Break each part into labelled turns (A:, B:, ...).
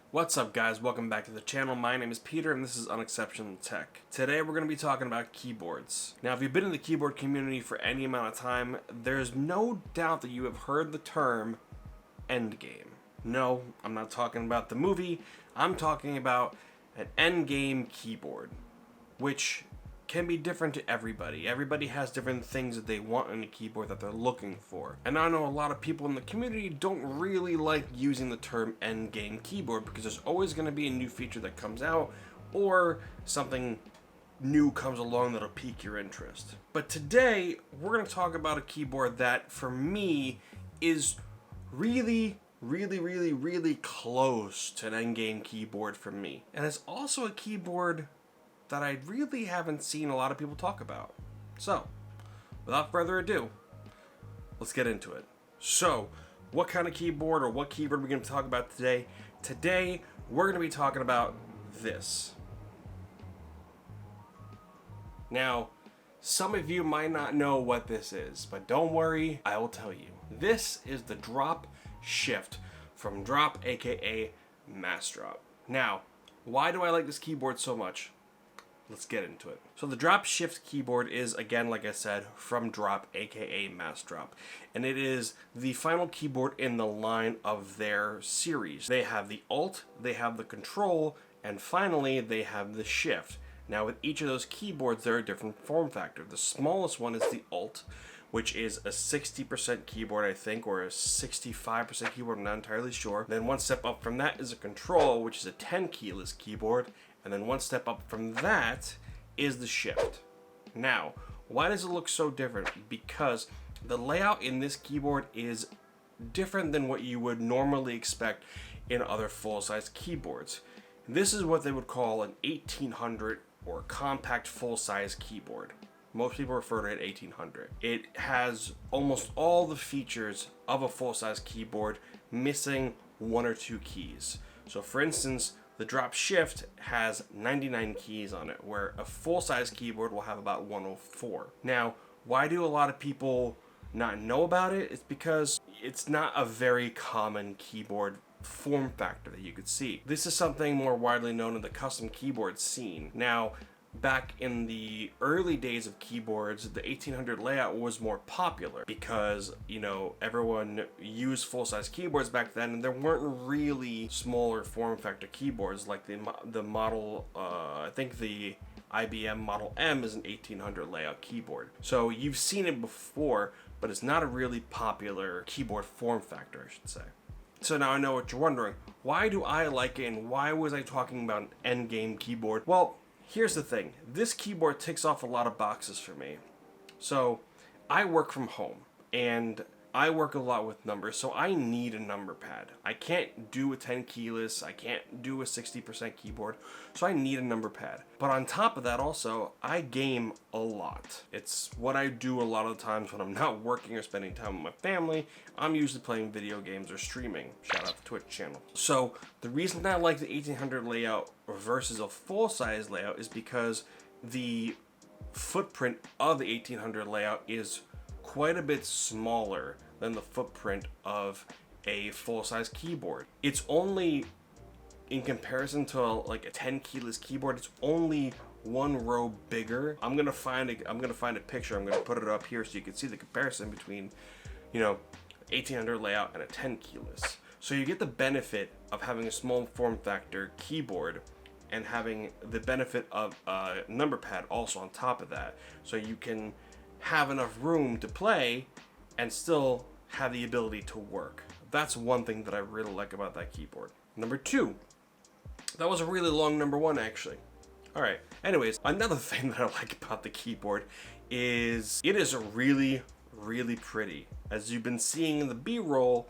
A: What's up guys, welcome back to the channel. My name is Peter and this is Unexceptional Tech. Today we're going to be talking about keyboards. Now if you've been in the keyboard community for any amount of time, there's no doubt that you have heard the term Endgame. No, I'm not talking about the movie, I'm talking about an Endgame keyboard, which can be different to everybody. Everybody has different things that they want in a keyboard that they're looking for. And I know a lot of people in the community don't really like using the term endgame keyboard because there's always going to be a new feature that comes out or something new comes along that'll pique your interest. But today, we're going to talk about a keyboard that, for me, is really close to an endgame keyboard for me. And it's also a keyboard that I really haven't seen a lot of people talk about. So, without further ado, let's get into it. So, what kind of keyboard or what keyboard are we going to talk about today? Today, we're going to be talking about this. Now, some of you might not know what this is, but don't worry, I will tell you. This is the Drop Shift from Drop, aka Mass Drop. Now, why do I like this keyboard so much? Let's get into it. So the Drop Shift keyboard is, again, like I said, from Drop, aka Mass Drop. And it is the final keyboard in the line of their series. They have the Alt, they have the Control, and finally they have the Shift. Now with each of those keyboards, they're a different form factor. The smallest one is the Alt, which is a 60% keyboard, I think, or a 65% keyboard, I'm not entirely sure. Then one step up from that is a Control, which is a 10 keyless keyboard. And then one step up from that is the Shift. Now, why does it look so different? Because the layout in this keyboard is different than what you would normally expect in other full-size keyboards. This is what they would call an 1800 or compact full-size keyboard. Most people refer to it 1800. It has almost all the features of a full-size keyboard, missing one or two keys. So for instance, the Drop Shift has 99 keys on it, where a full-size keyboard will have about 104. Now, why do a lot of people not know about it? It's because it's not a very common keyboard form factor that you could see. This is something more widely known in the custom keyboard scene. Now, back in the early days of keyboards, the 1800 layout was more popular because, you know, everyone used full-size keyboards back then, and there weren't really smaller form factor keyboards like the model, I think the IBM Model M is an 1800 layout keyboard. So you've seen it before, but it's not a really popular keyboard form factor, I should say. So now I know what you're wondering. Why do I like it, and why was I talking about an endgame keyboard? Well, here's the thing. This keyboard ticks off a lot of boxes for me. So, I work from home, and I work a lot with numbers, so I need a number pad. I can't do a 10 keyless, I can't do a 60% keyboard, so I need a number pad. But on top of that also, I game a lot. It's what I do a lot of the times when I'm not working or spending time with my family. I'm usually playing video games or streaming. Shout out the Twitch channel. So the reason I like the 1800 layout versus a full-size layout is because the footprint of the 1800 layout is quite a bit smaller than the footprint of a full-size keyboard. It's only, in comparison to like a 10 keyless keyboard, it's only one row bigger. I'm gonna find a picture. I'm gonna put it up here so you can see the comparison between, you know, 1800 layout and a 10 keyless. So you get the benefit of having a small form factor keyboard and having the benefit of a number pad also on top of that. So you can have enough room to play and still have the ability to work. That's one thing that I really like about that keyboard. Number two. That was a really long number one, actually. Alright, anyways, another thing that I like about the keyboard is it is really pretty. As you've been seeing in the B-roll,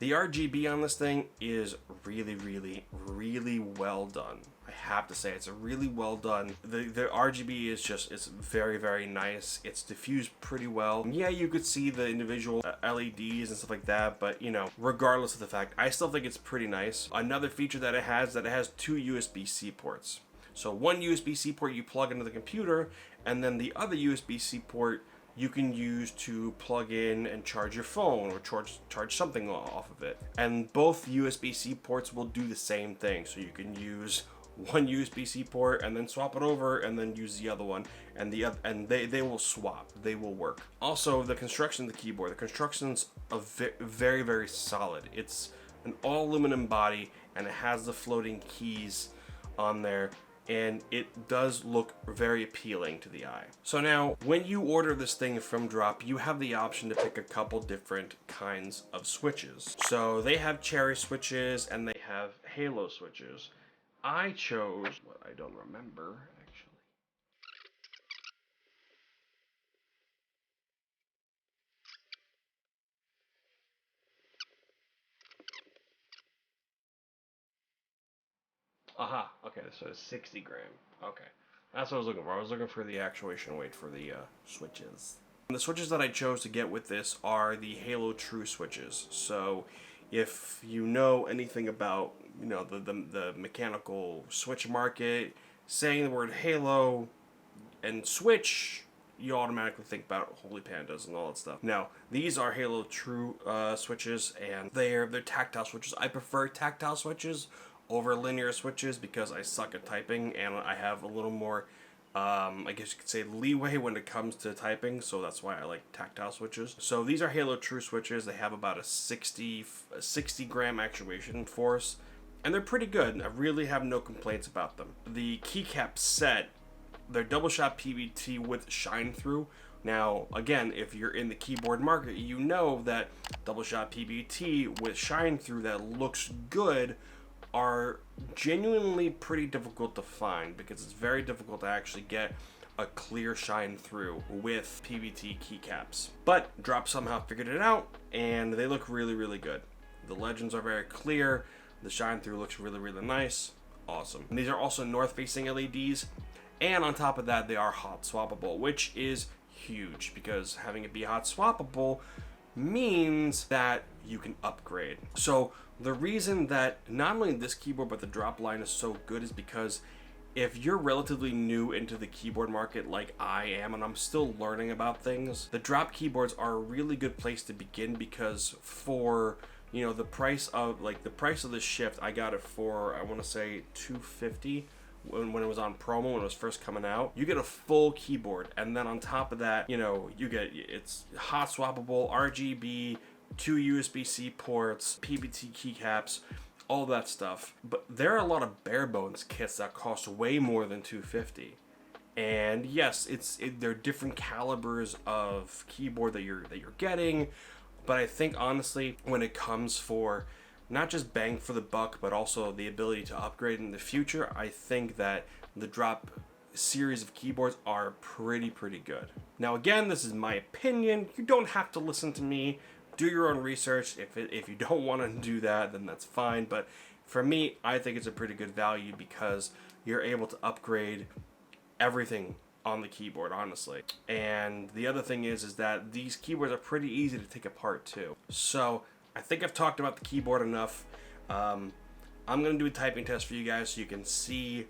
A: the RGB on this thing is really well done. I have to say, it's a really well done. The RGB is just, it's very nice. It's diffused pretty well. Yeah, you could see the individual LEDs and stuff like that, but you know, regardless of the fact, I still think it's pretty nice. Another feature that it has two USB-C ports. So one USB-C port you plug into the computer, and then the other USB-C port you can use to plug in and charge your phone or charge something off of it. And both USB-C ports will do the same thing. So you can use one USB-C port and then swap it over and then use the other one, and they will swap. They will work. Also, the construction of the keyboard. The construction's very, very solid. It's an all aluminum body and it has the floating keys on there, and it does look very appealing to the eye. So now, when you order this thing from Drop, you have the option to pick a couple different kinds of switches. So they have cherry switches and they have halo switches. I chose what I don't remember, actually. Aha, okay, so it's 60 gram. Okay, that's what I was looking for. I was looking for the actuation weight for the switches. And the switches that I chose to get with this are the Halo True switches. So if you know anything about, you know, the mechanical switch market, saying the word Halo and switch, you automatically think about Holy Pandas and all that stuff. Now, these are Halo True switches, and they're tactile switches. I prefer tactile switches over linear switches because I suck at typing and I have a little more, I guess you could say, leeway when it comes to typing, so that's why I like tactile switches. So these are Halo True switches. They have about a 60 gram actuation force, and they're pretty good. I really have no complaints about them. The keycap set, they're Doubleshot PBT with shine through. Now, again, if you're in the keyboard market, you know that Doubleshot PBT with shine through that looks good are genuinely pretty difficult to find, because it's very difficult to actually get a clear shine through with PBT keycaps. But Drop somehow figured it out, and they look really, really good. The legends are very clear. The shine through looks really, really nice. Awesome. And these are also north-facing LEDs, and on top of that, they are hot swappable, which is huge, because having it be hot swappable means that you can upgrade. So the reason that not only this keyboard but the Drop line is so good is because if you're relatively new into the keyboard market like I am, and I'm still learning about things, the Drop keyboards are a really good place to begin, because for, you know, the price of the Shift, I got it for, I want to say $250 when it was on promo, when it was first coming out. You get a full keyboard, and then on top of that, you know, it's hot swappable, RGB, 2 USB-C ports, PBT keycaps, all that stuff. But there are a lot of bare bones kits that cost way more than $250. And yes, they're different calibers of keyboard that you're getting, but I think honestly, when it comes for not just bang for the buck, but also the ability to upgrade in the future, I think that the Drop series of keyboards are pretty good. Now again, this is my opinion. You don't have to listen to me. Do your own research. If you don't want to do that, then that's fine. But for me, I think it's a pretty good value because you're able to upgrade everything on the keyboard, honestly. And the other thing is that these keyboards are pretty easy to take apart too. So I think I've talked about the keyboard enough. I'm going to do a typing test for you guys so you can see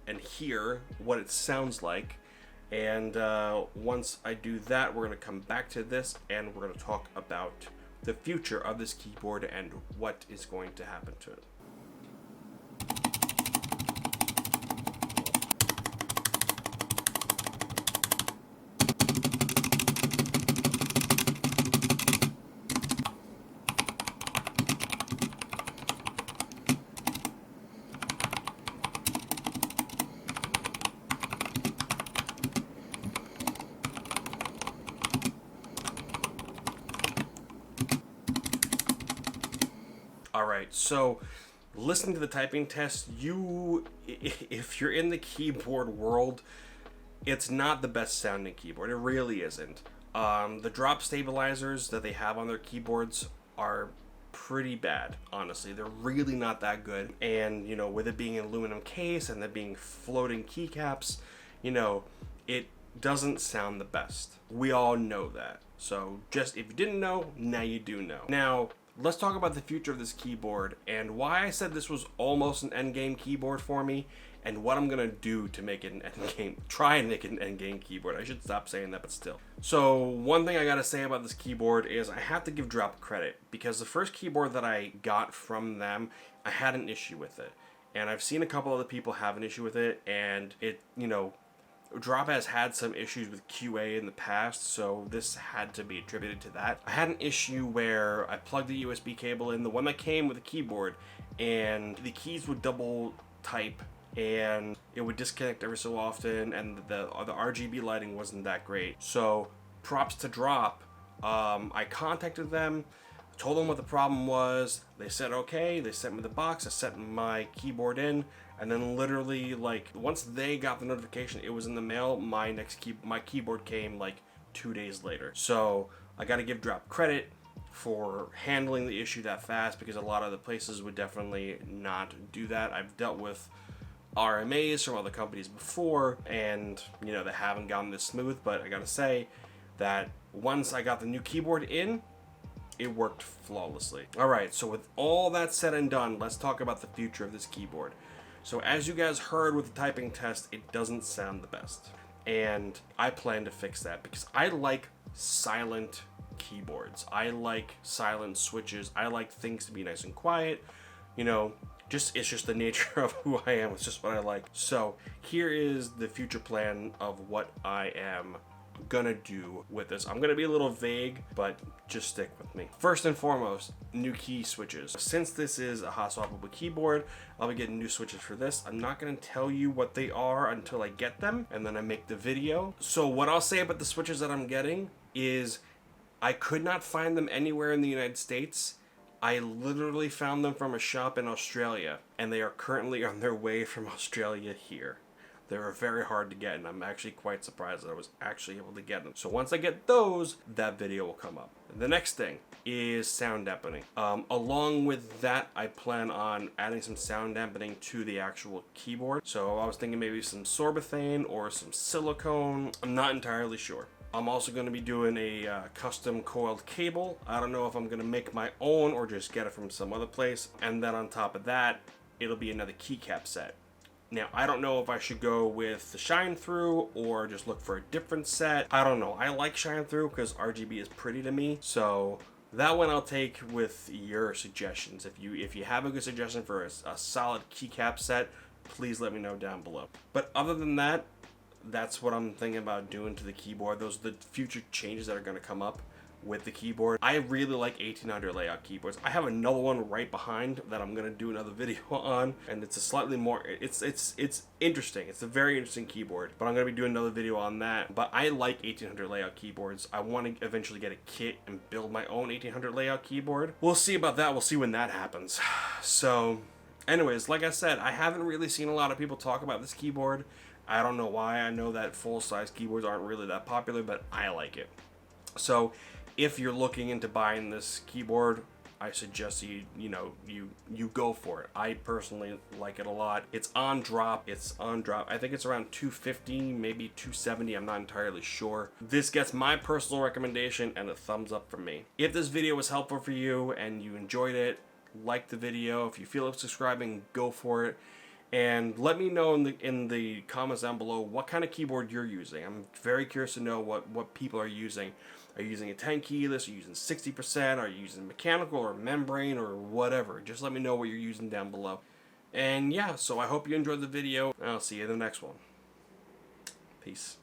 A: and hear what it sounds like. And once I do that, we're going to come back to this and we're going to talk about the future of this keyboard and what is going to happen to it. Alright, so listening to the typing test, if you're in the keyboard world, it's not the best sounding keyboard. It really isn't. The Drop stabilizers that they have on their keyboards are pretty bad, honestly. They're really not that good. And, you know, with it being an aluminum case and there being floating keycaps, you know, it doesn't sound the best. We all know that. So just if you didn't know, now you do know. Now, let's talk about the future of this keyboard and why I said this was almost an endgame keyboard for me, and what I'm gonna do to make it an endgame, try and make it an endgame keyboard. I should stop saying that, but still. So one thing I gotta say about this keyboard is I have to give Drop credit, because the first keyboard that I got from them, I had an issue with it. And I've seen a couple other people have an issue with it, and it, you know, Drop has had some issues with QA in the past, so this had to be attributed to that. I had an issue where I plugged the USB cable in, the one that came with the keyboard, and the keys would double type, and it would disconnect every so often, and the RGB lighting wasn't that great. So props to Drop. I contacted them, told them what the problem was. They said okay, they sent me the box, I sent my keyboard in, and then literally, like, once they got the notification it was in the mail, my keyboard came like 2 days later. So I gotta give Drop credit for handling the issue that fast, because a lot of the places would definitely not do that. I've dealt with RMAs from other companies before, and you know, they haven't gone this smooth, but I gotta say that once I got the new keyboard in, it worked flawlessly. Alright, so with all that said and done, let's talk about the future of this keyboard. So as you guys heard with the typing test, it doesn't sound the best. And I plan to fix that, because I like silent keyboards. I like silent switches. I like things to be nice and quiet. You know, it's just the nature of who I am. It's just what I like. So here is the future plan of what I am gonna do with this. I'm gonna be a little vague, but just stick with me. First and foremost, new key switches. Since this is a hot swappable keyboard, I'll be getting new switches for this. I'm not gonna tell you what they are until I get them, and then I make the video. So what I'll say about the switches that I'm getting is I could not find them anywhere in the United States. I literally found them from a shop in Australia, and they are currently on their way from Australia here. They were very hard to get, and I'm actually quite surprised that I was actually able to get them. So once I get those, that video will come up. The next thing is sound dampening. Along with that, I plan on adding some sound dampening to the actual keyboard. So I was thinking maybe some sorbethane or some silicone. I'm not entirely sure. I'm also going to be doing a custom coiled cable. I don't know if I'm going to make my own or just get it from some other place. And then on top of that, it'll be another keycap set. Now, I don't know if I should go with the shine through or just look for a different set. I don't know. I like shine through because RGB is pretty to me. So that one I'll take with your suggestions. If you have a good suggestion for a solid keycap set, please let me know down below. But other than that, that's what I'm thinking about doing to the keyboard. Those are the future changes that are going to come up with the keyboard. I really like 1800 layout keyboards. I have another one right behind that I'm gonna do another video on, and it's a slightly more, it's interesting. It's a very interesting keyboard, but I'm gonna be doing another video on that. But I like 1800 layout keyboards. I want to eventually get a kit and build my own 1800 layout keyboard. We'll see about that. We'll see when that happens. So anyways, like I said, I haven't really seen a lot of people talk about this keyboard. I don't know why. I know that full-size keyboards aren't really that popular, but I like it. So if you're looking into buying this keyboard, I suggest you go for it. I personally like it a lot. It's on drop. I think it's around $250, maybe $270. I'm not entirely sure. This gets my personal recommendation and a thumbs up from me. If this video was helpful for you and you enjoyed it, like the video. If you feel like subscribing, go for it. And let me know in the comments down below what kind of keyboard you're using. I'm very curious to know what people are using. Are you using a 10 keyless? Are you using 60%? Are you using mechanical or membrane or whatever? Just let me know what you're using down below. And yeah, so I hope you enjoyed the video, and I'll see you in the next one. Peace.